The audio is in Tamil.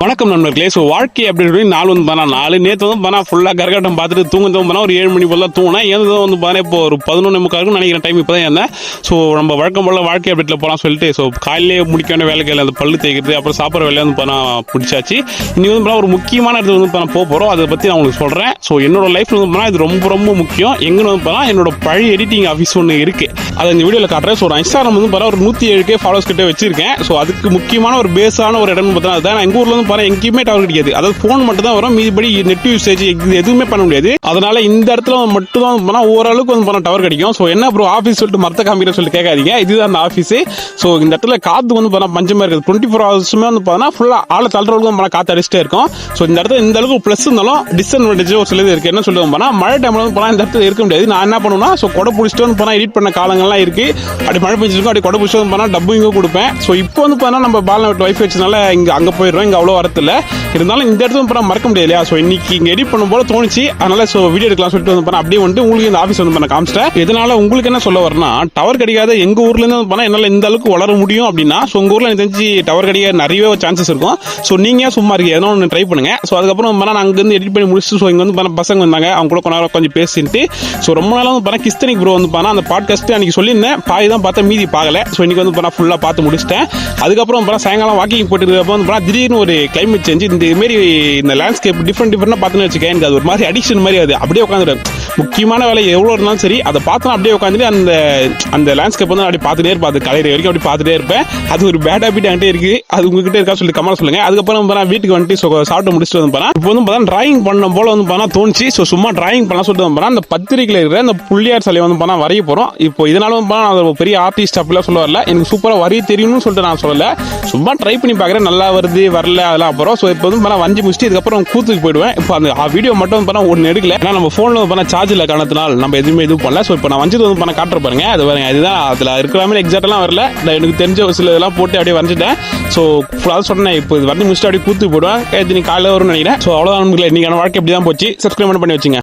வணக்கம் நண்பர்களே. ஸோ வாழ்க்கை அப்படின்னு சொல்லி நாள் வந்து பண்ணா 4 நேற்று வந்து பண்ணா ஃபுல்லாக கரகாட்டம் பார்த்துட்டு தூங்குறது பண்ணா ஒரு 7 மணி போல தூங்கினேன். ஏதாவது வந்து பண்ணா இப்போ ஒரு 11:45 நினைக்கிற டைம் இப்போ தான் இருந்தேன். ஸோ நம்ம வழக்கம் போல வாழ்க்கை அப்படில போகலாம் சொல்லிட்டு ஸோ காலையிலேயே முடிக்க வேண்டிய வேலைகள் அந்த பல்லு தேய்க்கிறது அப்புறம் சாப்பிட்ற வேலையை வந்து பண்ணா பிடிச்சாச்சு. இன்னைக்கு வந்து பண்ணா ஒரு முக்கியமான இடத்துல வந்து பண்ண போகிறோம். அதை பற்றி நான் உங்களுக்கு சொல்கிறேன். ஸோ என்னோட லைஃப்ல வந்து பண்ணா இது ரொம்ப ரொம்ப முக்கியம். எங்கன்னு வந்து பண்ணா என்னோட பழைய எடிட்டிங் ஆஃபீஸ் ஒன்று இருக்கு. அதை இந்த வீடியோவில் காட்டுறேன். ஸோ நான் இன்ஸ்டாகிராம் வந்து பண்ணா ஒரு 107K ஃபாலோவர்ஸ் கிட்ட வச்சிருக்கேன். ஸோ அதுக்கு முக்கியமான ஒரு பேஸான ஒரு இடம்னு பார்த்தா அதுதான். எங்கள் ஊரில் வந்து பண்ணா எங்கேயுமே டவர் கிடைக்காது. அதாவது போன் மட்டும் தான் வரும். மீதிபடி நெட் யூசேஜ் எதுவுமே பண்ண முடியாது. அதனால இந்த இடத்துல மட்டும் தான் பண்ணா ஓரளவுக்கு வந்து பண்ண டவர் கிடைக்கும். ஸோ என்ன ப்ரோ ஆஃபீஸ் சொல்லிட்டு மரத்த காமிக்கிற சொல்லிட்டு கேட்காதீங்க. இதுதான் அந்த ஆஃபீஸ். ஸோ இந்த இடத்துல காத்து வந்து பண்ணா பஞ்சமா இருக்குது. 24 ஹவர்ஸுமே வந்து பார்த்தா ஃபுல்லா ஆளை தள்ளுறவங்களுக்கு பண்ணா காத்து அடிச்சுட்டே இருக்கும். ஸோ இந்த இடத்துல இந்த அளவுக்கு பிளஸ் இருந்தாலும் டிஸ்அட்வான்டேஜ் ஒரு சிலது இருக்கு. என்ன சொல்லுவோம் பண்ணா மழை டைம்ல வந்து பண்ணா இந்த இடத்துல இருக்க முடியாது. நான் என்ன பண்ணுவேன்னா ஸோ கொடை பிடிச்சிட்டு வந்து பண்ணா எடிட் பண்ண காலங்கள்லாம் இருக்கு. அப்படி மழை பெஞ்சிருக்கும் அப்படி கொடை பிடிச்சிட்டு வந்து பண்ணா டப்பு இங்கே கொடுப்பேன். ஸோ இப்போ வந்து பார்த்தா நம்ம பால்நெட் வைஃபை வச்சதுனால இங்கே அங்கே போயிடுறோம். இங்கே அவ்வளோ வரதில்ல. இருந்தாலும் இந்த இடத்துல வந்து மறக்க முடியாது இல்லையா. ஸோ இன்னைக்கு இங்கே எடிட் பண்ணும்போது தோணுச்சு. அதனால ஸோ வீடியோ எடுக்கலாம் சொல்லிட்டு வந்து பண்ண அப்படியே வந்து உங்களுக்கு இந்த ஆஃபீஸ் வந்து பண்ண காமிச்சிட்டேன். இதனால உங்களுக்கு என்ன சொல்ல வரனா டவர் கிடைக்காத எங்க ஊர்ல இருந்து பண்ணா என்னால இந்த அளவுக்கு வளர முடியும் அப்படின்னா ஸோ உங்க ஊர்ல எனக்கு தெரிஞ்சு டவர் கிடைக்க நிறைய சான்சஸ் இருக்கும். ஸோ நீங்க சும்மா இருக்கு எதனா ஒன்று ட்ரை பண்ணுங்க. ஸோ அதுக்கப்புறம் பண்ணா நான் அங்கிருந்து எடிட் பண்ணி முடிச்சுட்டு ஸோ இங்க வந்து பண்ண பசங்க வந்தாங்க. அவங்க கூட கொஞ்சம் பேசிட்டு ஸோ ரொம்ப நாளாக வந்து பண்ண கிஸ்தனிக் ப்ரோ வந்து பண்ணா அந்த பாட்காஸ்ட் அன்னைக்கு சொல்லியிருந்தேன். பாதி தான் பார்த்தா மீதி பார்க்கல. ஸோ இன்னைக்கு வந்து பண்ணா ஃபுல்லா பார்த்து முடிச்சிட்டேன். அதுக்கப்புறம் பண்ணா சாயங்காலம் வாக்கிங் போயிட்டு இருக்கப்போ வந்து பண்ணா திடீர்னு ஒரு கிளைமேட் சேஞ்ச் இந்த மாரி இந்த லேண்ட்ஸ்கேப் டிஃப்ரெண்டா பார்த்துன்னு வச்சுக்கேன். எனக்கு அது ஒரு மாதிரி அடிக்ஷன் மாதிரி அது அப்படியே உட்காந்துடும். முக்கியமான வேலை எவ்வளோ இருந்தாலும் சரி அதை பார்த்தா அப்படியே உட்காந்துட்டு அந்த லேண்ட்ஸ்கேப் வந்து அப்படி பார்த்துட்டே இருப்பேன். அது கலையிற வரைக்கும் அப்படி பார்த்துட்டே இருப்பேன். அது ஒரு பேட் ஹேபிட் என்கிட்ட இருக்கு. அது உங்ககிட்ட இருக்கா சொல்லி கமெண்ட் சொல்லுங்க. அதுக்கப்புறம் வீட்டுக்கு வந்துட்டு சாப்பிட்டு முடிச்சுட்டு வந்து இப்போ வந்து பார்த்தா டிராயிங் பண்ண போல வந்து பார்த்தா தோணுச்சு. ஸோ சும்மா டிராயிங் பண்ணலாம் சொல்லிட்டு வந்து அந்த பத்திரிகையில் இருக்கிற அந்த புள்ளியார் சிலையை வந்து பார்த்தா வரைய போகிறோம். இப்போ இதனால வந்து நான் பெரிய ஆர்டிஸ்ட் அப்படிலாம் சொல்ல வரல. எனக்கு சூப்பராக வரைய தெரியும்னு சொல்லிட்டு நான் சொல்லல. சும்மா ட்ரை பண்ணி பார்க்குறேன். நல்லா வருது வரல அதெல்லாம் அப்புறம். ஸோ இப்போ வந்து வரைஞ்சி முடிச்சுட்டு இதுக்கப்புறம் கூத்துக்கு போயிடுவேன். இப்போ அந்த வீடியோ மட்டும் பண்ண ஒன்று எடுக்கல. ஏன்னா நம்ம ஃபோனில் பண்ண சார்ஜ் இல்லை காரணத்தினால் நம்ம எதுவுமே இது பண்ணல. ஸோ இப்போ நான் வஞ்சது வந்து பண்ண காட்டுற பாருங்க. அது பாருங்க இதுதான் அதில் இருக்கிற மாதிரி எக்ஸாக்டெல்லாம் வரல. எனக்கு தெரிஞ்ச ஒரு சில இதெல்லாம் போட்டு அப்படியே வரைஞ்சிட்டேன். ஸோ ஃபுல்லாக சொன்னேன். இப்போ இது வந்து முடிச்சுட்டு அப்படியே கூத்துக்கு போயிடுவேன். நீ காலையில் வரும்னு நினைக்கிறேன். ஸோ அவ்வளோதான். இன்னைக்கான வாழ்க்கை எப்படி தான் போச்சு. சப்ஸ்கிரைப் பண்ணி வச்சுங்க.